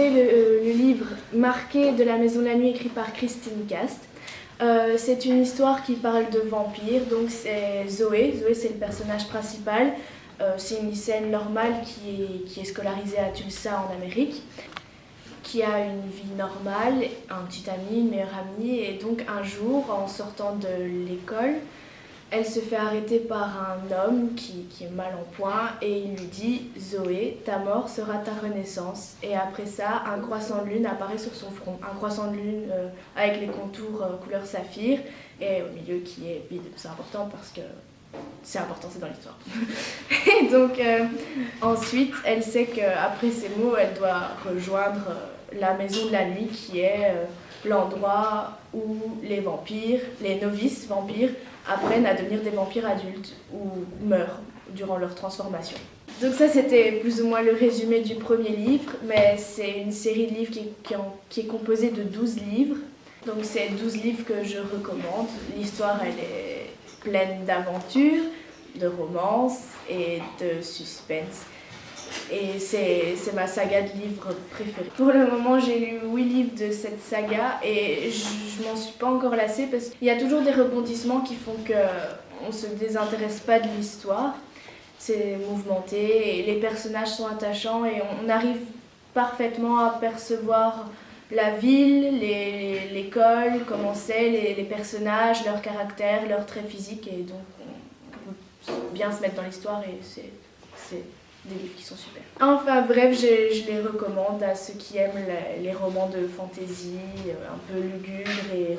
présenter le livre Marqué de la Maison de la Nuit, écrit par Christine Cast. C'est une histoire qui parle de vampires, donc c'est Zoé. Zoé, c'est le personnage principal. C'est une lycéenne normale qui est scolarisée à Tulsa en Amérique, qui a une vie normale, un petit ami, une meilleure amie, et donc un jour, en sortant de l'école, elle se fait arrêter par un homme qui est mal en point et il lui dit « Zoé, ta mort sera ta renaissance ». Et après ça, un croissant de lune apparaît sur son front. Un croissant de lune avec les contours couleur saphir et au milieu qui est vide. C'est important parce que c'est important, c'est dans l'histoire. Et donc ensuite, elle sait qu'après ces mots, elle doit rejoindre la maison de la nuit qui est l'endroit où les vampires, les novices vampires, apprennent à devenir des vampires adultes ou meurent durant leur transformation. Donc ça, c'était plus ou moins le résumé du premier livre, mais c'est une série de livres qui est composée de 12 livres. Donc c'est 12 livres que je recommande. L'histoire, elle est pleine d'aventures, de romance et de suspense. Et c'est ma saga de livres préférée. Pour le moment, j'ai lu 8 livres de cette saga et je m'en suis pas encore lassée parce qu'il y a toujours des rebondissements qui font qu'on ne se désintéresse pas de l'histoire. C'est mouvementé et les personnages sont attachants et on arrive parfaitement à percevoir la ville, l'école, comment c'est, les personnages, leur caractère, leurs traits physiques, et donc on peut bien se mettre dans l'histoire et c'est des livres qui sont super. Enfin bref, je les recommande à ceux qui aiment les romans de fantasy, un peu lugubres et